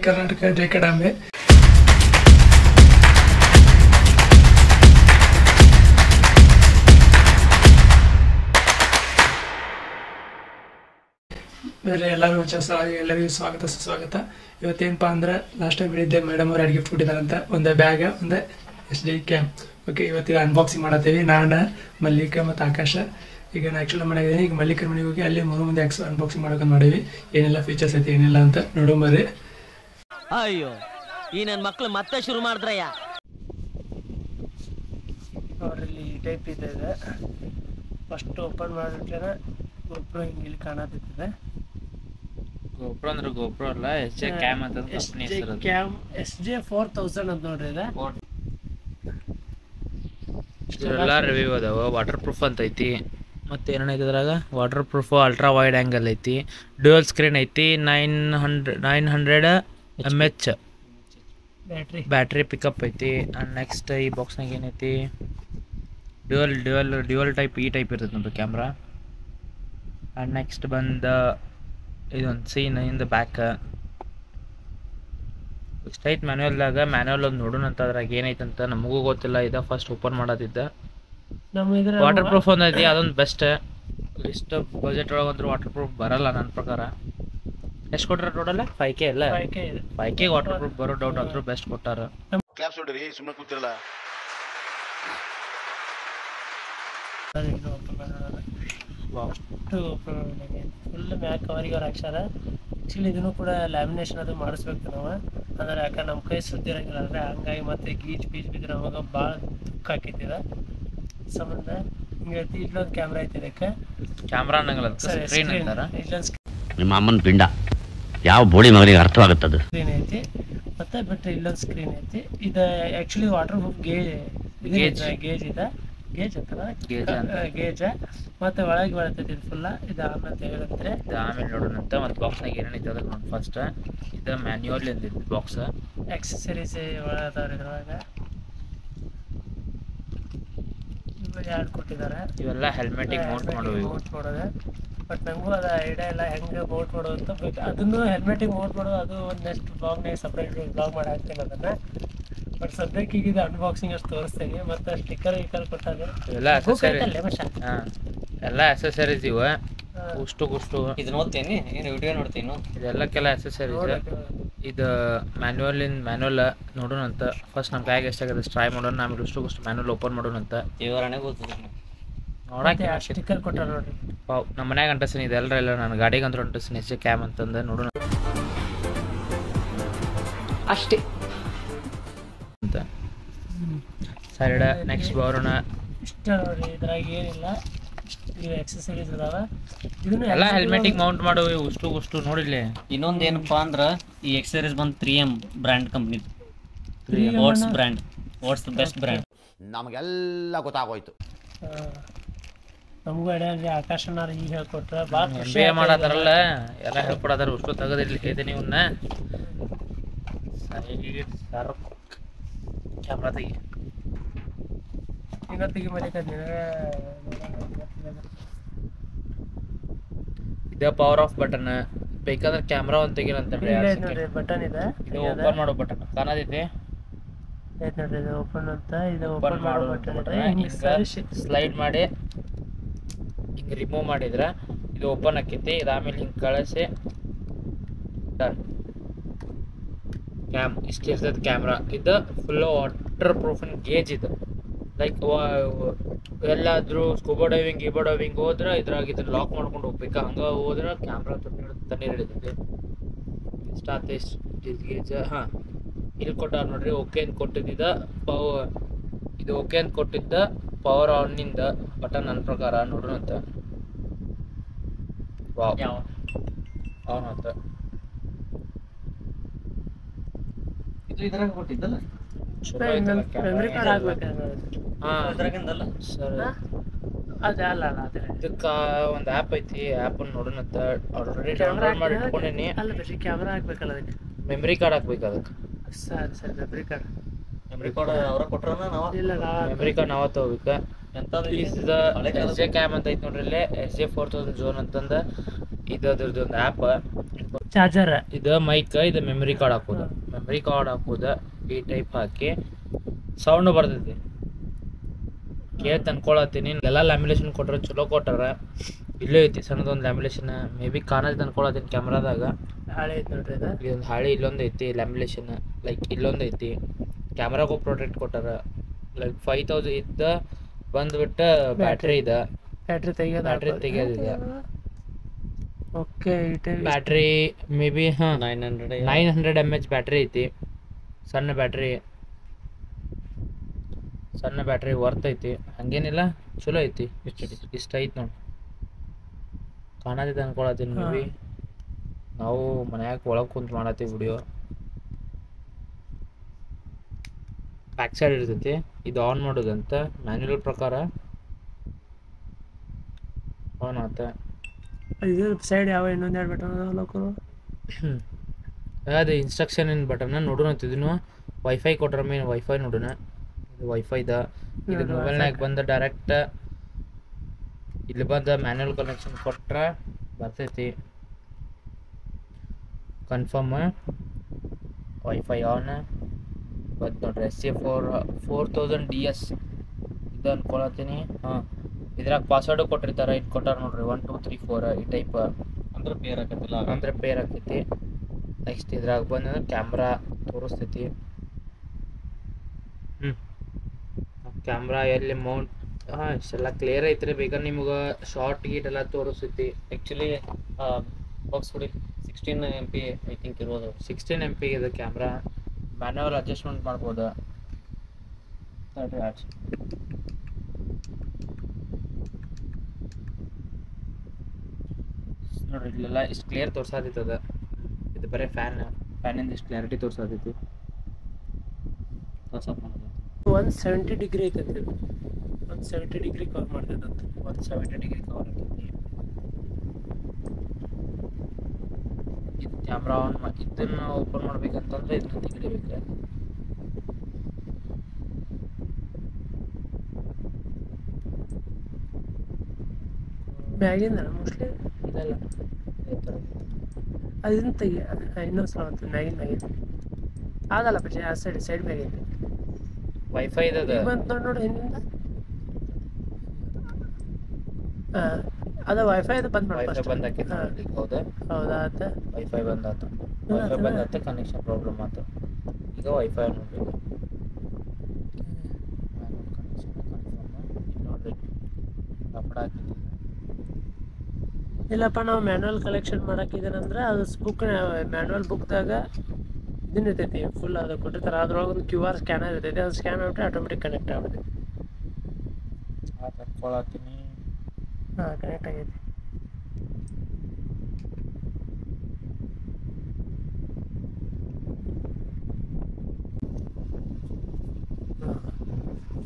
ಕರ್ನಾಟಕ ಜೈ ಕಡಾಂಬೆ. ಬೇರೆ ಎಲ್ಲರಿಗೂ ಸ್ವಾಗತ ಸುಸ್ವಾಗತ. ಇವತ್ತೇನಪ್ಪ ಅಂದ್ರೆ ಲಾಸ್ಟ್ ಟೈಮ್ ಹೇಳಿದ್ದೆ ಮೇಡಮ್ ಅವ್ರು ಎರಡು ಗಿಫ್ಟ್ ಕೊಟ್ಟಿದ್ದಾರಂತ, ಒಂದು ಬ್ಯಾಗ್ ಒಂದು SD ಕ್ಯಾಮ್. ಓಕೆ, ಇವತ್ತಿಗೆ ಅನ್ಬಾಕ್ಸಿಂಗ್ ಮಾಡತ್ತೀವಿ. ನಾನು ಮಲ್ಲಿಕ ಮತ್ತು ಆಕಾಶ ಈಗ ನಾನು ಆ್ಯಕ್ಚುಲಿ ಮಾಡಿದ್ದೀನಿ. ಈಗ ಮಲ್ಲಿಕರ ಮನೆಗೆ ಹೋಗಿ ಅಲ್ಲಿ ಮುಂದೆ ಅನ್ಬಾಕ್ಸಿಂಗ್ ಮಾಡೋಕೆ ಮಾಡೀವಿ. ಏನೆಲ್ಲ ಫೀಚರ್ಸ್ ಐತಿ ಏನಿಲ್ಲ ಅಂತ ನೋಡೋಂಬರ್ರಿ. ಅಯ್ಯೋ ಈ ನನ್ನ ಮಕ್ಕಳು ಮತ್ತೆ ಶುರು ಮಾಡಿದ್ರಯ್ಯ. ಅವರಲ್ಲಿ ಈ ಟೈಪ್ ಇದೆ. ಫಸ್ಟ್ ಓಪನ್ ಮಾಡಿಬಿಟ್ರೆ ಗೋಪ್ರೋ ಹಿಂಗೆ ಇಲ್ಲಿ ಕಾಣತ್ತಿದೆ. ಗೋಪ್ರೋ ಅಂದ್ರೆ ಗೋಪ್ರೋ ಅಲ್ಲ, SJ ಕ್ಯಾಮ್ ಅಂತ ಕಂಪನಿ ಹೆಸರು. ಕ್ಯಾಮ್ SJ 4000 ಅಂತ ನೋಡ್ರಿ. ಇದೆಲ್ಲ ರಿವ್ಯೂ ಅದಾವ. ವಾಟರ್ ಪ್ರೂಫ್ ಅಂತ ಐತಿ. ಮತ್ತೆ ಏನೈತಿ ಅದ್ರಾಗ water proof, ultra wide angle ಐತಿ, ಡ್ಯುಯಲ್ ಸ್ಕ್ರೀನ್ ಐತಿ, 900 mAh ಬ್ಯಾಟ್ರಿ ಪಿಕಪ್ ಐತಿ. ಆ್ಯಂಡ್ ನೆಕ್ಸ್ಟ್ ಈ ಬಾಕ್ಸ್ನಾಗ ಏನೈತಿ, ಡ್ಯುಯಲ್ ಟೈಪ್ ಈ ಟೈಪ್ ಇರ್ತೈತೆ ನೋಡ್ರಿ ಕ್ಯಾಮ್ರಾ. ಆ್ಯಂಡ್ ನೆಕ್ಸ್ಟ್ ಬಂದು ಇದೊಂದು seen in the back. Straight manual ಒಂದು ನೋಡೋಣ ಅಂತ. ಅದ್ರಾಗ ಏನೈತಂತ ನಮಗೂ ಗೊತ್ತಿಲ್ಲ, ಇದ ಫಸ್ಟ್ ಓಪನ್ ಮಾಡೋದಿದ್ದ. ವಾಟರ್ ಪ್ರೂಫ್ ಒಂದು ಐತಿ, ಅದೊಂದು ಬೆಸ್ಟ್. ಇಷ್ಟು ಬಜೆಟ್ ಒಳಗಂದ್ರೂ ವಾಟರ್ ಪ್ರೂಫ್ ಬರಲ್ಲ ನನ್ನ ಪ್ರಕಾರ. ಎಷ್ಟು ಕೊಟ್ಟಾರ ಟೋಟಲ್? 5K ಅಲ್ಲ? 5K ವಾಟರ್ ಪ್ರೂಫ್ ಬರೋ ಡೌಟ್ ಆದ್ರೂ ಬೆಸ್ಟ್ ಕೊಟ್ಟಾರ. ಕ್ಲಾಪ್ಸ್ ಹೊಡ್ರಿ, ಸುಮ್ಮನೆ ಕೂತಿರಲ್ಲ. ಫುಲ್ ಮ್ಯಾಕ್ ಕವರಿಗೆ ಅವ್ರು ಹಾಕ್ಸಾರ. ಆ್ಯಕ್ಚುಲಿ ಇದನ್ನು ಕೂಡ ಲ್ಯಾಮಿನೇಷನ್ ಅದು ಮಾಡಿಸ್ಬೇಕು ನಾವು. ಅಂದ್ರೆ ಯಾಕಂದ್ರೆ ನಮ್ಮ ಕೈ ಸುದ್ದಿರಂಗಿಲ್ಲ ಅಂದರೆ ಹಂಗಾಗಿ ಮತ್ತೆ ಗೀಚ್ ಬಿದ್ರೆ ನಮಗೆ ಭಾಳ ದುಃಖ ಆಕೈತಿದ ಸಂಬಂಧ. ಹಿಂಗೈತಿ. ಇಲ್ಲೊಂದು ಕ್ಯಾಮ್ರಾ ಐತಿ. ಇದಕ್ಕೆ ಕ್ಯಾಮ್ರಾ ಅನ್ನಂಗಿಲ್ಲ, ಸ್ಕ್ರೀನ್ ಅಂತಾರ. ಇಲ್ಲೊಂದು ನಿಮ್ಮ ಅಮ್ಮನ ಪಿಂಡ ಯಾವ ಬೋಡಿ ಮಗನಿಗೆ ಅರ್ಥವಾಗುತ್ತದೆ. ಸ್ಕ್ರೀನ್ ಐತಿ. ಮತ್ತೆ ಬಿಟ್ಟರೆ ಇಲ್ಲೊಂದು ಸ್ಕ್ರೀನ್ ಐತಿ. ಇದು ಆ್ಯಕ್ಚುಲಿ ವಾಟರ್ ಪ್ರೂಫ್ ಗೇಜ್ ಇದೆ. ಗೇಜ್ ಅಂತಲ್ಲ, ಗೇಜ. ಮತ್ತೆ ಒಳಗೆ ಬರ್ತೈತಿ ಇದು ಫುಲ್ಲ. ಇದು ಆಮೇಲೆ ತೆಗೆದಂದ್ರೆ ಆಮೇಲೆ ನೋಡೋಣ ಅಂತ. ಮತ್ತೆ ಬಾಕ್ಸ್ನಾಗ ಏನೇನೈತೆ ಅದಕ್ಕೆ ನೋಡಿ. ಫಸ್ಟ್ ಇದು ಮ್ಯಾನ್ಯುವಲ್ ಎಂದಿದ್ದು ಬಾಕ್ಸ್. ಎಕ್ಸಸರೀಸ್ ಒಳಗದವ್ರು ಇದ್ರೊಳಗೆ ಎರಡು ಕೊಟ್ಟಿದ್ದಾರೆ. ಇವೆಲ್ಲ ಹೆಲ್ಮೆಟಿಗೆ ಮೌಂಟ್ ಮಾಡೋದು. ಬಟ್ ನನಗೂ ಅದು ಐಡಿಯಾ ಇಲ್ಲ ಹೆಂಗೆ ಮೌಂಟ್ ಮಾಡೋದು ಅಂತ. ಬಟ್ ಅದನ್ನು ಹೆಲ್ಮೆಟಿಗೆ ಮೌಂಟ್ ಮಾಡೋದು ಅದು ಒಂದು ನೆಕ್ಸ್ಟ್ ಬ್ಲಾಗ್ನಾಗ ಸಪ್ರೇಟ್ ಬ್ಲಾಗ್ ಮಾಡಿ ಹಾಕ್ತೀನಿ ಅದನ್ನು. ಬಟ್ ಸದ್ಯಕ್ಕೆ ಈಗ ಇದು ಅನ್ಬಾಕ್ಸಿಂಗ್ ಅಷ್ಟು ತೋರಿಸ್ತೀನಿ. ಮತ್ತು ಸ್ಟಿಕ್ಕರ್ ಕೊಟ್ಟಾರೆ. ಇವೆಲ್ಲ ಎಲ್ಲ ಅಸೆಸರೀಸ್ ಇವ. ಉಷ್ಟು ಇದನ್ನ ಓದ್ತೇನೆ, ಏನು ವಿಡಿಯೋ ನೋಡ್ತೀನಿ. ಇದೆಲ್ಲಕ್ಕೆಲ್ಲ ಅಸೆಸರೀಸ್. ಇದು ಮ್ಯಾನ್ಯುವಲ್ ನೋಡೋಣ ಅಂತ. ಫಸ್ಟ್ ನಮ್ಮ ಬ್ಯಾಗ್ ಎಷ್ಟಾಗತ್ತೆ ಟ್ರೈ ಮಾಡೋಣ, ಆಮೇಲೆ ಉಷ್ಟು ಮ್ಯಾನ್ಯುವಲ್ ಓಪನ್ ಮಾಡೋಣ ಅಂತ. ವಿವರಣೆ ಗೊತ್ತಿದೆ ನೋಡಕ್ಕೆ. ಸ್ಟಿಕ್ಕರ್ ಕೊಟ್ಟಾರ ನೋಡ್ರಿ. ನಮ್ಮ ಮನ್ಯಾಗ ಅಂಟಿಸ್ತೀನಿ ಇದೆಲ್ಲ ನಾನು ಗಾಡಿಗೆ ಅಂತ ಅಂಟಿಸ್ತೀನಿ SJ ಕ್ಯಾಮ್ ಅಂತಂದು ನೋಡೋಣ ಅಷ್ಟೇ ಅಂತ. ಸೈಡ್ ನೆಕ್ಸ್ಟ್ ಬರೋಣ. ಇಷ್ಟ ನೋಡ್ರಿ, ಇದ್ರಾಗ ಏನಿಲ್ಲ. ಇವು ಎಕ್ಸಸರೀಸ್ ಅದಾವ. ಇದನ್ನು ಎಲ್ಲ ಹೆಲ್ಮೆಟಿಗೆ ಮೌಂಟ್ ಮಾಡುವ ಉಷ್ಟು ನೋಡಿಲ್ಲ. ಇನ್ನೊಂದು ಏನಪ್ಪಾ ಅಂದ್ರೆ ಈ ಎಕ್ಸಸರೀಸ್ ಬಂದು 3M brand company. What's brand, what's the best brand. ನಮಗೆಲ್ಲ ಗೊತ್ತಾಗೋಯ್ತು. ನಮಗೂ ಅಡ್ಯಾಡ್ರಿ ಆಕಾಶನಾರ ಈಗ ಹೇಳ್ಕೊಟ್ರೆ ಭಾಳ MBA ಮಾಡತ್ತಾರಲ್ಲ, ಎಲ್ಲ ಹೇಳ್ಕೊಡತ್ತಾರ. ಉಷ್ಟು ತೆಗೆದಿರ್ಲಿಕ್ಕೆ ಇವನ್ನ ಕ್ಯಾಮ್ರಾ ತೆಗಿ. ಇವತ್ತಿಗೆ ಮಲಿಕ ಇದ ಪವರ್ ಆಫ್ ಬಟನ್. ಬೇಕಾದ್ರೆ ಕ್ಯಾಮ್ರಾ ಒಂದು ತೆಗಿರಂತ ನೋಡ್ರಿ. ಬಟನ್ ಇದೆ, ಇದು ಓಪನ್ ಮಾಡೋ ಬಟನ್ ಕಾಣತೈತಿ. ಆಯ್ತು ನೋಡ್ರಿ. ಇದು ಓಪನ್ ಅಂತ. ಇದು ಓಪನ್ ಮಾಡೋ ಬಟನ್ ಇದೆ. ಸ್ಲೈಡ್ ಮಾಡಿ ಹಿಂಗೆ ರಿಮೂವ್ ಮಾಡಿದ್ರೆ ಇದು ಓಪನ್ ಆಕೈತಿ. ಇದಾದ್ಮೇಲೆ ಹಿಂಗೆ ಕಳಿಸಿ ಡನ್. ಇಷ್ಟು ಇರ್ತೈತೆ ಕ್ಯಾಮ್ರಾ. ಇದು ಫುಲ್ಲು ವಾಟರ್ ಪ್ರೂಫ್ ಗೇಜ್. ಇದು ಲೈಕ್ ಎಲ್ಲಾದರೂ ಸ್ಕೂಬಾ ಡೈವಿಂಗ್ ಹೋದ್ರೆ ಇದ್ರಾಗ ಇದನ್ನ ಲಾಕ್ ಮಾಡ್ಕೊಂಡು ಹೋಗ್ಬೇಕು. ಹಂಗೆ ಹೋದ್ರೆ ಕ್ಯಾಮ್ರಾ ತಣ್ಣೀರು ಹಿಡಿತೈತಿ. ಇಷ್ಟಾತ ಗೇಜ್. ಹಾಂ, ಇಲ್ಲಿ ಕೊಟ್ಟಾರ ನೋಡ್ರಿ. ಓಕೆ ಅಂತ ಕೊಟ್ಟಿದ್ದ ಇದು ಓಕೆ ಅಂತ ಕೊಟ್ಟಿದ್ದ ಪವರ್ ಆನ್ನಿಂದ ಬಟನ್ ನನ್ನ ಪ್ರಕಾರ ನೋಡೋಣ ಅಂತ. ವಾವ್, ಆನ್ ಅಂತ. ಇದು ಇದ್ರಾಗ ಕೊಟ್ಟಿದ್ದಲ್ಲ, ಮೆಮರಿ ಕಾರ್ಡ್ ಹಾಕ್ಬೇಕಲ್ಲ ಅದ್ರಾಗಿಂದಲ್ಲ ಸರ್. ಅದೇ ಅಲ್ಲ ಅದೇ ಇದಕ್ಕೆ ಒಂದು ಆ್ಯಪ್ ಐತಿ. ಆ್ಯಪನ್ನು ನೋಡೋಣ ಅಂತ ಆಲ್ರೆಡಿ ಡೌನ್ಲೋಡ್ ಮಾಡಿ ಇಟ್ಕೊಂಡೇನಿ. ಅಲ್ಲ ಬೇಸಿ ಕ್ಯಾಮ್ರಾ ಹಾಕ್ಬೇಕಲ್ಲ ಅದಕ್ಕೆ. ಮೆಮರಿ ಕಾರ್ಡ್ ಹಾಕ್ಬೇಕು ಅದಕ್ಕೆ. ಸರಿ ಮೆಮರಿ ಕಾರ್ಡ್ ಅವ್ರ ಕೊಟ್ರ ಇಲ್ಲ ಮೆಮರಿ ಕಾರ್ಡ್ ನಾವ ತಗೋಬೇಕು. SJ ಕ್ಯಾಮ್ ಅಂತ ಐತಿ ನೋಡ್ರಿ. ಇಲ್ಲಿ SJ 4000 ಝೋನ್ ಅಂತಂದ ಇದು ಅದ್ರದ್ದು ಒಂದು ಆ್ಯಪ್. ಚಾರ್ಜರ್ ಇದು ಮೈಕ್, ಇದು ಮೆಮರಿ ಕಾರ್ಡ್ ಹಾಕೋದು. ಮೆಮರಿ ಕಾರ್ಡ್ ಹಾಕೋದ ಈ ಟೈಪ್ ಹಾಕಿ ಸೌಂಡ್ ಬರ್ತೈತಿ. ಕೇಳ್ತ ಅನ್ಕೊಳತ್ತೀನಿ. ಎಲ್ಲ ಲ್ಯಾಮಿನೇಷನ್ ಕೊಟ್ರ ಚಲೋ ಕೊಟ್ಟಾರ. ಇಲ್ಲೇ ಐತಿ ಸಣ್ಣದೊಂದು ಲ್ಯಾಮಿನೇಷನ್, ಮೇ ಬಿ ಕಾಣದ್ ಅನ್ಕೊಳತ್ತೀನಿ ಕ್ಯಾಮ್ರಾದಾಗ. ಹಾಳೆ ಐತಿ ನೋಡ್ರಿ ಇದು. ಇದೊಂದು ಹಾಳಿ ಇಲ್ಲೊಂದು ಐತಿ ಲ್ಯಾಮಿನೇಷನ್, ಲೈಕ್ ಇಲ್ಲೊಂದು ಐತಿ. ಕ್ಯಾಮ್ರಾಗೂ ಪ್ರೊಟೆಕ್ಟ್ ಕೊಟ್ಟಾರ. ಲೈಕ್ 5000 ಇದ್ದ ಬಂದ್ಬಿಟ್ಟು ಬ್ಯಾಟ್ರಿ ಇದೆ. ಬ್ಯಾಟ್ರಿ ತೆಗಿಯೋದಿದೆ. Okay. Battery may be 900 mAh battery ಐತಿ. ಸಣ್ಣ ಬ್ಯಾಟ್ರಿ ವರ್ತ್ ಐತಿ, ಹಂಗೇನಿಲ್ಲ, ಚಲೋ ಐತಿ. ಇಷ್ಟ ಐತಿ ನೋಡಿ. ಕಾಣತಿದ್ದ ಅನ್ಕೊಳತ್ತೀನಿ. ಮೇ ಬಿ ನಾವು ಮನ್ಯಾಗ ಒಳಗೆ ಕುಂತು ಮಾಡತ್ತೀವಿ ವಿಡಿಯೋ. ಬ್ಯಾಕ್ ಸೈಡ್ ಇರ್ತೈತಿ. ಇದು ಆನ್ ಮಾಡೋದಂತ ಮ್ಯಾನ್ಯುಯಲ್ ಪ್ರಕಾರ ಆನ್ ಆತ. ಇದ್ರ ಸೈಡ್ ಯಾವ ಇನ್ನೊಂದೆರಡು ಬಟನ್ ಅದಾವಲ್ಲ. ಅದು ಇನ್ಸ್ಟ್ರಕ್ಷನ್ ಇನ್ ಬಟನ್ ನೋಡೋಣ. ಇದನ್ನು ವೈಫೈ ಕೊಟ್ರ ಮೇನ್ ವೈಫೈ ನೋಡೋಣ. ಇದು ವೈಫೈದ. ಇದು ಮೊಬೈಲ್ನಾಗ ಬಂದ ಡೈರೆಕ್ಟ್ ಇಲ್ಲಿ ಬಂದ ಮ್ಯಾನ್ಯುಯಲ್ ಕನೆಕ್ಷನ್ ಕೊಟ್ರ ಬರ್ತೈತಿ. ಕನ್ಫರ್ಮ್ ವೈಫೈ ಆನ್ ಬಂತು ನೋಡ್ರಿ. SC4000 DS ಇದು ಅನ್ಕೊಳತ್ತೀನಿ. ಇದ್ರಾಗ ಪಾಸ್ವರ್ಡ್ ಕೊಟ್ಟಿರ್ತಾರೆ. ಇದು ಕೊಟ್ಟಾರ ನೋಡ್ರಿ 1 2 3 4 ಈ ಟೈಪ್. ಅಂದ್ರೆ ಪೇರ್ ಆಕೈತಿ. ನೆಕ್ಸ್ಟ್ ಇದ್ರಾಗ ಬಂದ್ರೆ ಕ್ಯಾಮ್ರಾ ತೋರಿಸ್ತೈತಿ. ಕ್ಯಾಮ್ರಾ ಎಲ್ಲಿ ಮೌಂಟ್, ಇಷ್ಟೆಲ್ಲ ಕ್ಲಿಯರ್ ಐತ್ರಿ. ಬೇಕಾದ್ರೆ ನಿಮ್ಗೆ ಶಾರ್ಟ್ ಗೀಟ್ ಎಲ್ಲ ತೋರಿಸ್ತೈತಿ. ಆ್ಯಕ್ಚುಲಿ ಬಾಕ್ಸ್ ಹೊಡಿ 16 MP ಐ ಥಿಂಕ್ ಇರೋದು. 16 MP ಇದೆ ಕ್ಯಾಮ್ರಾ. ಮ್ಯಾನ್ಯುವಲ್ ಅಡ್ಜಸ್ಟ್ಮೆಂಟ್ ಮಾಡ್ಬೋದು. ನೋಡ್ರಿ ಇಲ್ಲೆಲ್ಲ ಇಷ್ಟು ಕ್ಲಿಯರ್ ತೋರ್ಸಾತೈತದ. ಇದು ಬರೀ ಫ್ಯಾನಿಂದ ಇಷ್ಟು ಕ್ಲಾರಿಟಿ ತೋರ್ಸಾತೈತಿ. 170 ಡಿಗ್ರಿ ಐತೈತಿ. 170 ಡಿಗ್ರಿ ಕವರ್ ಮಾಡ್ತೈತಂತ. 170 ಡಿಗ್ರಿ ಕವರ್ ಆಗ್ತೈತಿ. ಇದು ಕ್ಯಾಮ್ರಾ ಆನ್ ಇದನ್ನ ಓಪನ್ ಮಾಡ್ಬೇಕಂತಂದ್ರೆ ಇದನ್ನ ತೆಗಿಬೇಕು. ಮ್ಯಾಗಿಂದ ಮೋಸ್ಟ್ಲಿ ಇದೆಲ್ಲ ಅದನ್ನ ತೆಗಿ. ಇನ್ನೊಂದು ಸಲ ಅಂತ ಮ್ಯಾಗಿನ ಆಗಲ್ಲ ಪಕ್ಷೆ. ಆ ಸೈಡ್ ಮ್ಯಾಗಿಂದ ವೈಫೈ ಇದೆ. ಬಂತು ನೋಡಿ ಹಿಂದಿಂದ. ಅದ ವೈಫೈ ಅದು ಬಂದ್ ಮಾಡಿ. ವೈಫೈ ಬಂದ್ ಹಾಕಿತ್ತು. ಹೌದಾ? ಹೌದಾ ಆತ. ವೈಫೈ ಬಂದಾತು. ವೈಫೈ ಬಂದಾತ, ಕನೆಕ್ಷನ್ ಪ್ರಾಬ್ಲಮ್ ಆತು. ಈಗ ವೈಫೈ ನೋಡ್ಬೇಕು. ನೋಡ್ರಿ ಕಪಡ ಹಾಕಿದ್ದೀವಿ. ಇಲ್ಲಪ್ಪ ನಾವು ಮ್ಯಾನ್ಯುವಲ್ ಕಲೆಕ್ಷನ್ ಮಾಡಾಕಿದ್ದೇನಂದ್ರೆ ಅದು ಬುಕ್ ಮ್ಯಾನ್ಯುವಲ್ ಬುಕ್ದಾಗ ಇದನ್ನ ಇರ್ತೈತಿ. ಫುಲ್ ಅದು ಕೊಟ್ಟಿರ್ತಾರೆ. ಅದ್ರೊಳಗೆ ಒಂದು QR ಸ್ಕ್ಯಾನರ್ ಇರ್ತೈತಿ. ಅದು ಸ್ಕ್ಯಾನ್ ಆಗ್ಬಿಟ್ರೆ ಆಟೋಮೆಟಿಕ್ ಕನೆಕ್ಟ್ ಆಗ್ಬಿಡ್ತೈತಿ. ಹಾಕೊಳತ್ತೀನಿ. ಕನೆಕ್ಟ್ ಆಗೈತಿ.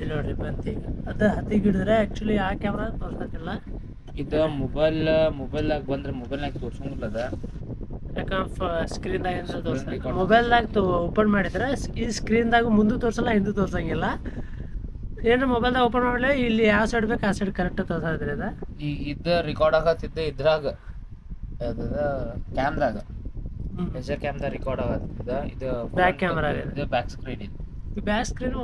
ಇಲ್ಲಿ ನೋಡ್ರಿ ಬಂತು ಈಗ. ಅದು ಹತ್ತಿಗೆ ಹಿಡಿದ್ರೆ ಆ್ಯಕ್ಚುಲಿ ಆ ಕ್ಯಾಮ್ರಾ ತೋರ್ಸತ್ತಿಲ್ಲ. ಇದು ಮೊಬೈಲ್ದಾಗ ಬಂದ್ರೆ ಮೊಬೈಲ್ನಾಗ ತೋರ್ಸಂಗಿಲ್ಲ ಅದ. ಯಾಕಂದ್ರೆ ಸ್ಕ್ರೀನ್ದಾಗ ತೋರ್ಸಕ್ಕೆ ಮೊಬೈಲ್ದಾಗ ಓಪನ್ ಮಾಡಿದ್ರೆ ಈ ಸ್ಕ್ರೀನ್ದಾಗ ಮುಂದೆ ತೋರ್ಸಲ್ಲ, ಹಿಂದೆ ತೋರ್ಸಂಗಿಲ್ಲ. ಏನ್ರ ಮೊಬೈಲ್ದಾಗ ಓಪನ್ ಮಾಡಲಿ ಇಲ್ಲಿ ಯಾವ ಸೈಡ್ ಬೇಕು ಆ ಸೈಡ್ ಕರೆಕ್ಟ್ ತೋರ್ಸಾದ್ರಿ. ಅದ ಇದು ರೆಕಾರ್ಡ್ ಆಗತ್ತಿದ್ದೆ ಇದ್ರಾಗ ಕ್ಯಾಮ್ರಾಗ. ಎಸ್ ಕ್ಯಾಮ್ರಾ ರೆಕಾರ್ಡ್ ಆಗತ್ತಿದ್ದ. ಇದು ಬ್ಯಾಕ್ ಕ್ಯಾಮ್ರಾ. ಇದು ಬ್ಯಾಕ್ ಸ್ಕ್ರೀನ್. ಇದು ಬ್ಯಾಕ್ ಸ್ಕ್ರೀನ್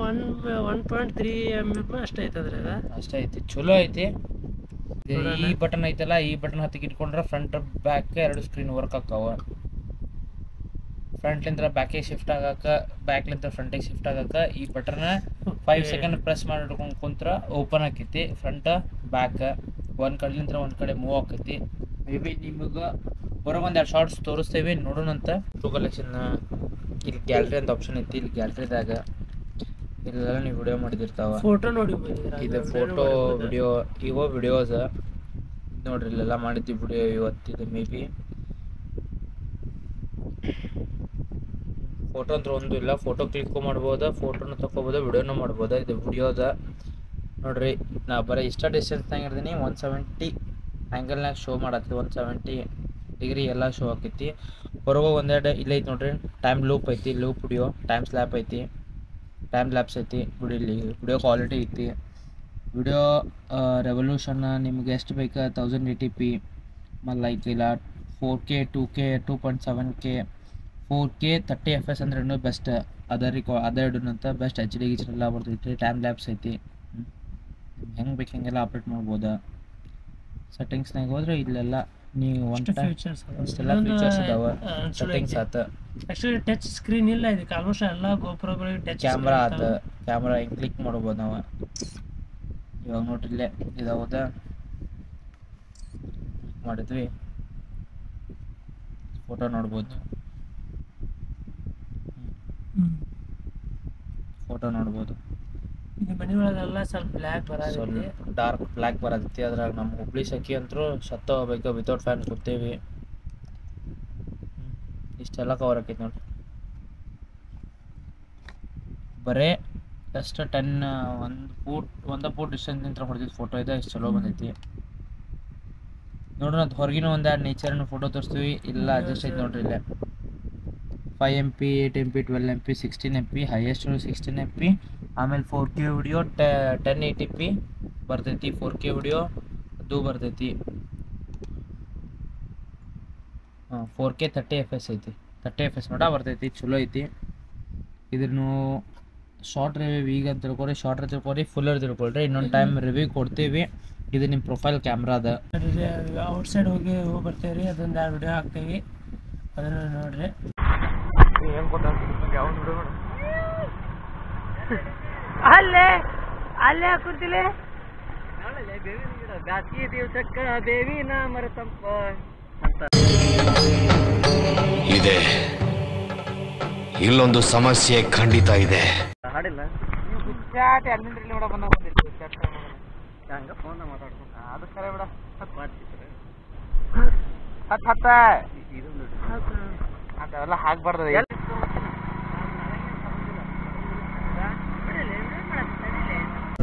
1.3 mm ಅಷ್ಟೇ ಐತದ್ರಿ. ಅದ ಅಷ್ಟೇ ಐತಿ. ಚಲೋ ಐತಿ. ಈ ಬಟನ್ ಐತಲ್ಲ, ಈ ಬಟನ್ ಹತ್ತಿಗೆ ಇಟ್ಕೊಂಡ್ರೆ ಫ್ರಂಟ್ ಬ್ಯಾಕ್ 2 ಸ್ಕ್ರೀನ್ ವರ್ಕ್ ಆಕಾವ. ಫ್ರಂಟ್ಲಿಂದ ಬ್ಯಾಕಿಗೆ ಶಿಫ್ಟ್ ಆಗಾಕ, ಬ್ಯಾಕ್ಲಿಂದ ಫ್ರಂಟಿಗೆ ಶಿಫ್ಟ್ ಆಗಾಕ ಈ ಬಟನ್ 5 ಸೆಕೆಂಡ್ ಪ್ರೆಸ್ ಮಾಡಿ ಹಿಡ್ಕೊಂಡು ಕುಂತ್ರ ಓಪನ್ ಆಕೈತಿ. ಫ್ರಂಟ್ ಬ್ಯಾಕ್ ಒಂದು ಕಡೆಲಿಂದ ಒಂದು ಕಡೆ ಮೂವ್ ಆಕೈತಿ. ಮೇ ಬಿ ನಿಮಗೆ ಹೊರಗೆ ಒಂದೆರಡು ಶಾರ್ಟ್ಸ್ ತೋರಿಸ್ತೇವೆ, ನೋಡೋಣಂತ. ಫೋಟೋ ಕಲೆಕ್ಷನ್ ಇಲ್ಲಿ ಗ್ಯಾಲರಿ ಅಂತ ಆಪ್ಷನ್ ಐತಿ. ಇಲ್ಲಿ ಗ್ಯಾಲರಿದಾಗ ಇಲ್ಲೆಲ್ಲ ನೀವು ವಿಡಿಯೋ ಮಾಡಿದಿರ್ತಾವ. ಫೋಟೋ ನೋಡಿ. ಇದು ಫೋಟೋ ವಿಡಿಯೋ ಇವ ವಿಡಿಯೋಸ್ ನೋಡ್ರಿ. ಇಲ್ಲೆಲ್ಲ ಮಾಡಿದ್ವಿ ವಿಡಿಯೋ ಇವತ್ತಿದೆ. ಮೇ ಬಿ ಫೋಟೋ ಅಂತ ಒಂದು ಇಲ್ಲ. ಫೋಟೋ ಕ್ಲಿಕ್ ಮಾಡ್ಬೋದ, ಫೋಟೋನ ತಗೋಬೋದ, ವಿಡಿಯೋನ ಮಾಡ್ಬೋದ. ಇದು ವಿಡಿಯೋದ ನೋಡ್ರಿ. ನಾ ಬರೀ ಇಷ್ಟ ಡಿಸ್ಟೆನ್ಸ್ನಾಗ ಇರ್ತೀನಿ. 170 ಆ್ಯಂಗಲ್ನಾಗ ಶೋ ಮಾಡತ್ತಿ. 170 ಡಿಗ್ರಿ ಎಲ್ಲ ಶೋ ಆಕೈತಿ. ಹೊರಗೆ ಒಂದೆರಡು ಇಲ್ಲ ಐತಿ ನೋಡ್ರಿ. ಟೈಮ್ ಲೂಪ್ ಐತಿ, ಲೂಪ್ ವಿಡಿಯೋ. ಟೈಮ್ ಸ್ಲ್ಯಾಪ್ ಐತಿ, ಟೈಮ್ ಲ್ಯಾಪ್ಸ್ ಐತಿ. ವಿಡಿಯೋ ಕ್ವಾಲಿಟಿ ಐತಿ. ವಿಡಿಯೋ ರೆವಲ್ಯೂಷನ್ ನಿಮ್ಗೆ ಎಷ್ಟು ಬೇಕು 1080p ಮತ್ತು ಲೈಕ್ ಇಲ್ಲ 4K 2K 2.7K 4K 30 FPS ಅಂದ್ರೆ ಇನ್ನೂ ಬೆಸ್ಟ್. ಅದರ್ನಂತ ಬೆಸ್ಟ್ HD ಗಿಚ್ ಎಲ್ಲ ಬರ್ತೈತಿ. ಟೈಮ್ ಲ್ಯಾಬ್ಸ್ ಐತಿ. ಹೆಂಗೆ ಬೇಕು ಹೆಂಗೆಲ್ಲ ಆಪ್ರೇಟ್ ಮಾಡ್ಬೋದು. ಸೆಟ್ಟಿಂಗ್ಸ್ನಾಗ ಹೋದ್ರೆ ಇಲ್ಲೆಲ್ಲ ನೀವು ಇಷ್ಟೆಲ್ಲ ಫೀಚರ್ಸ್ ಇದಾವೆ. ಸೆಟ್ಟಿಂಗ್ಸ್ ಆತ, ಆಕ್ಚುಲಿ ಟಚ್ ಸ್ಕ್ರೀನ್ ಇಲ್ಲ ಇದಕ್ಕೆ. ಆಲ್ಮೋಸ್ಟ್ ಎಲ್ಲ ಗೋಪ್ರೋಗಳಿಗೆ ಟಚ್ ಕ್ಯಾಮ್ರಾ ಆತ. ಕ್ಯಾಮ್ರಾ ಹಿಂಗೆ ಕ್ಲಿಕ್ ಮಾಡ್ಬೋದು ನಾವು. ಇವಾಗ ನೋಡ್ರಿ ಇಲ್ಲೇ ಇದಾವದ ಕ್ಲಿಕ್ ಮಾಡಿದ್ವಿ, ಫೋಟೋ ನೋಡ್ಬೋದು. ಫೋಟೋ ನೋಡ್ಬೋದು. ಇದು ಮನೆ ಒಳಗೆಲ್ಲ ಸ್ವಲ್ಪ ಬ್ಲ್ಯಾಕ್ ಬರೋದಿಲ್ಲ, ಡಾರ್ಕ್ ಬ್ಲ್ಯಾಕ್ ಬರತೈತಿ. ಅದ್ರಾಗ ನಮ್ಮ ಹುಬ್ಳಿ ಸಖಿ ಅಂತರೂ ಸತ್ತ ಹೋಗ್ಬೇಕು. ವಿತೌಟ್ ಫ್ಯಾನ್ ಕೂತೀವಿ. ಇಷ್ಟೆಲ್ಲ ಕವರ್ ಆಕೈತಿ ನೋಡ್ರಿ. ಬರೇ ಜಸ್ಟ್ 1 ಫೂಟ್ ಡಿಸ್ಟೆನ್ಸ್ ನಿಂತ ಹೊಡೆದಿದ್ದು ಫೋಟೋ ಇದೆ. ಇಷ್ಟು ಚಲೋ ಬಂದೈತಿ ನೋಡ್ರಿ. ಅದು ಹೊರಗಿನ ಒಂದೆರಡು ನೇಚರ್ನ ಫೋಟೋ ತೋರಿಸ್ತೀವಿ. ಇಲ್ಲ ಅಡ್ಜಸ್ಟ್ ಐತಿ ನೋಡ್ರಿ ಇಲ್ಲೇ. 5MP 8MP 12MP 16MP highest 16MP. ಆಮೇಲೆ 4K ವಿಡಿಯೋ 1080p ಬರ್ತೈತಿ. 4K ವಿಡಿಯೋ ಅದು ಬರ್ತೈತಿ. 4K 30 FPS ಐತಿ. 30 FPS ಮಟ ಬರ್ತೈತಿ. ಚಲೋ ಐತಿ. ಇದ್ರನ್ನು ಶಾರ್ಟ್ ರಿವ್ಯೂ ಈಗ ಅಂತ ತಿಳ್ಕೊರಿ, ಶಾರ್ಟ್ ತಿಳ್ಕೊರಿ, ಫುಲ್ಲರ್ ತಿಳ್ಕೊಳ್ರಿ. ಇನ್ನೊಂದು ಟೈಮ್ ರಿವ್ಯೂ ಕೊಡ್ತೀವಿ. ಇದು ನಿಮ್ಮ ಪ್ರೊಫೈಲ್ ಕ್ಯಾಮ್ರಾ ಅದ. ಔಟ್ಸೈಡ್ ಹೋಗಿ ಬರ್ತೀವಿ ರೀ. ಅದೊಂದು 2 ವಿಡಿಯೋ ಹಾಕ್ತೀವಿ, ಅದನ್ನು ನೋಡ್ರಿ. ಅಲ್ಲೇ ಕೂತಿಲ್ಲ ಬ್ಯಾಸ್ಗಿ ದಿವಸಕ್ಕ ಬೇವಿನ ಮರ ತಂಪ ಇದೆ. ಇಲ್ಲೊಂದು ಸಮಸ್ಯೆ ಖಂಡಿತ ಇದೆ. ಹಾಡಿಲ್ಲ ಅಲ್ಲಿಂದ್ರಲ್ಲಿ ನೋಡ ಬಂದ ಹಂಗ ಫೋನ್ ಮಾತಾಡ್ಕೊಂಡು ಅದು ಕರೆ ಬಿಡ. ಅದೆಲ್ಲ ಹಾಕ್ಬಾರ್ದು.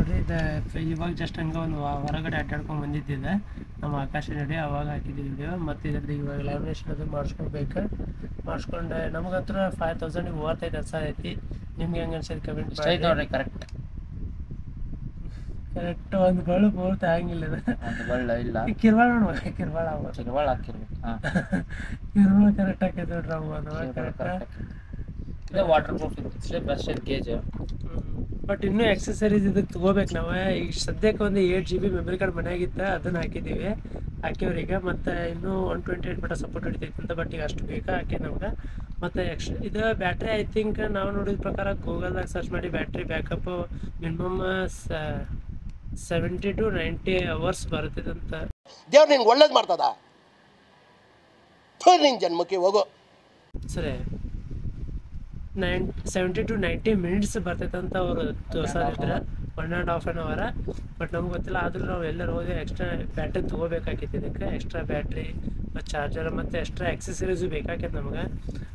ನೋಡ್ರಿ ಇವಾಗ ಜಸ್ಟ್ ಹಂಗೆ ಒಂದು ಹೊರಗಡೆ ಅಡ್ಡಾಡ್ಕೊಂಡು ಬಂದಿದ್ದಿದೆ ನಮ್ಮ ಆಕಾಶ ನಡಿ. ಅವಾಗ ಹಾಕಿದ್ವಿ ವಿಡಿಯೋ. ಮತ್ತು ಇದ್ರದ್ದು ಇವಾಗ ಲ್ಯಾಮಿನೇಷನ್ ಅದು ಮಾಡಿಸ್ಕೊಡ್ಬೇಕು. ಮಾಡಿಸ್ಕೊಂಡೆ ನಮಗಂತೂ 5000 ಮೂವತ್ತೈದು ಅನ್ಸೈತಿ. ನಿಮ್ಗೆ ಹೆಂಗೆ ಅನ್ಸೈತಿ ಕಮೆಂಟ್ ಮಾಡಿ ನೋಡ್ರಿ. ಕರೆಕ್ಟ್ ಒಂದು ಬಳ್ಳು ಪೂರ್ತಿ ಆಗಿಲ್ಲ. ಒಂದು ಬಳ್ಳ ಇಲ್ಲ. ಕಿರ್ವಾಳ ನೋಡ್ಬೇಕು. ಕಿರ್ವಾಳ ಹಾಕಿರ್ಬೇಕು. ಕಿರ್ವಾಳ ಕರೆಕ್ಟ್ ಆಕೈತೆ ನೋಡ್ರಿ. ಅವು ಕರೆಕ್ಟ್. ಇದು ವಾಟರ್ ಪ್ರೂಫ್ ಇತ್ತು, ಬೆಸ್ಟ್ ಗೇಜ್. ಬಟ್ ಇನ್ನೂ ಎಕ್ಸಸರೀಸ್ ಇದಕ್ಕೆ ತೊಗೋಬೇಕು ನಾವು. ಈಗ ಸದ್ಯಕ್ಕೆ ಒಂದು 8GB ಮೆಮರಿ ಕಾರ್ಡ್ ಮನೆಯಾಗಿತ್ತು, ಅದನ್ನು ಹಾಕಿವ್ರೀಗ. ಮತ್ತು ಇನ್ನೂ 128 ಮಟ್ಟ ಸಪೋರ್ಟ್ ಹಿಡಿತೈತೆ ಅಂತ. ಬಟ್ ಈಗ ಅಷ್ಟು ಬೇಕಾ ಹಾಕಿ ನಮ್ಗೆ. ಮತ್ತು ಇದು ಬ್ಯಾಟ್ರಿ ಐ ಥಿಂಕ್ ನಾವು ನೋಡಿದ ಪ್ರಕಾರ ಗೂಗಲ್ದಾಗ ಸರ್ಚ್ ಮಾಡಿ battery backup minimum 70 to 90 hours ಬರ್ತೈತಂತ. ದೇವ್ರು ನಿನ್ಗೆ ಒಳ್ಳೇದು ಮಾಡ್ತದ. ನಿನ್ನ ಜನ್ಮಕ್ಕೆ ಹೋಗೋ ಸರಿ 70 to 90 minutes ಬರ್ತೈತಂತ ಅವರು ತೋರ್ಸೋದಿದ್ರೆ 1.5 hour. ಬಟ್ ನಮ್ಗೆ ಗೊತ್ತಿಲ್ಲ. ಆದ್ರೂ ನಾವು ಎಲ್ಲರೂ ಹೋಗಿ ಎಕ್ಸ್ಟ್ರಾ ಬ್ಯಾಟ್ರಿ ತೊಗೋಬೇಕಾಗಿತ್ತು. ಇದಕ್ಕೆ ಎಕ್ಸ್ಟ್ರಾ ಬ್ಯಾಟ್ರಿ ಮತ್ತು ಚಾರ್ಜರ್ ಮತ್ತು ಎಕ್ಸ್ಟ್ರಾ ಎಕ್ಸಸರೀಸು ಬೇಕಾಕೈತೆ ನಮ್ಗೆ.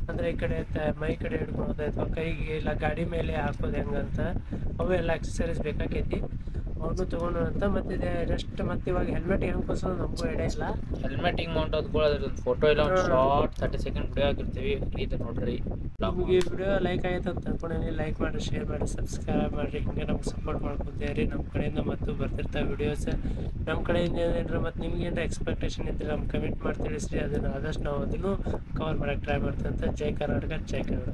ಅಂದರೆ ಈ ಕಡೆ ಮೈ ಕಡೆ ಹಿಡ್ಕೊಳೋದು ಅಥವಾ ಕೈಗೆ ಇಲ್ಲ ಗಾಡಿ ಮೇಲೆ ಹಾಕೋದು ಹೆಂಗಂತ ಅವೆಲ್ಲ ಎಕ್ಸಸರೀಸ್ ಬೇಕಾಕೈತಿ. ಅವನು ತೊಗೊಂಡು ಅಂತ. ಮತ್ತು ಇದೆ ಜಸ್ಟ್ ಮತ್ತು ಇವಾಗ ಹೆಲ್ಮೆಟ್ ಹೆಂಗೆ ಕೊಡ್ಸೋದು ನಮಗೂ ಐಡಿಯಾ ಇಲ್ಲ. ಹೆಲ್ಮೆಟ್ ಹಿಂಗೆ ಮೌಂಟ್ ಅದ್ಕೊಳ್ಳೋದ್ರ ಫೋಟೋ ಇಲ್ಲ ಒಂದು ಶಾರ್ಟ್ 30 ಸೆಕೆಂಡ್ ವಿಡಿಯೋ ಆಗಿರ್ತೀವಿ. ಇದು ನೋಡ್ರಿ. ನಿಮಗೆ ಈ ವಿಡಿಯೋ ಲೈಕ್ ಆಯ್ತು ಅಂತ ಅನ್ಕೊಂಡೇನಿ. ಲೈಕ್ ಮಾಡಿ, ಶೇರ್ ಮಾಡಿ, ಸಬ್ಸ್ಕ್ರೈಬ್ ಮಾಡಿರಿ. ಹಿಂಗೆ ನಮ್ಗೆ ಸಪೋರ್ಟ್ ಮಾಡ್ಕೊತೀರಿ ನಮ್ಮ ಕಡೆಯಿಂದ. ಮತ್ತು ಬರ್ತಿರ್ತಾವೆ ವಿಡಿಯೋಸ್ ನಮ್ಮ ಕಡೆಯಿಂದ. ಏನಾರ ಮತ್ತು ನಿಮ್ಗೆ ಏನಾರ ಎಕ್ಸ್ಪೆಕ್ಟೇಷನ್ ಇದ್ದರೆ ನಮ್ಗೆ ಕಮೆಂಟ್ ಮಾಡಿ ತಿಳಿಸ್ರಿ. ಅದನ್ನು ಆದಷ್ಟು ನಾವು ಅದನ್ನು ಕವರ್ ಮಾಡೋಕ್ಕೆ ಟ್ರೈ ಮಾಡ್ತೀವಿ ಅಂತ. ಜೈ ಕರ್ನಾಟಕ, ಜೈ ಕನ್ನಡ.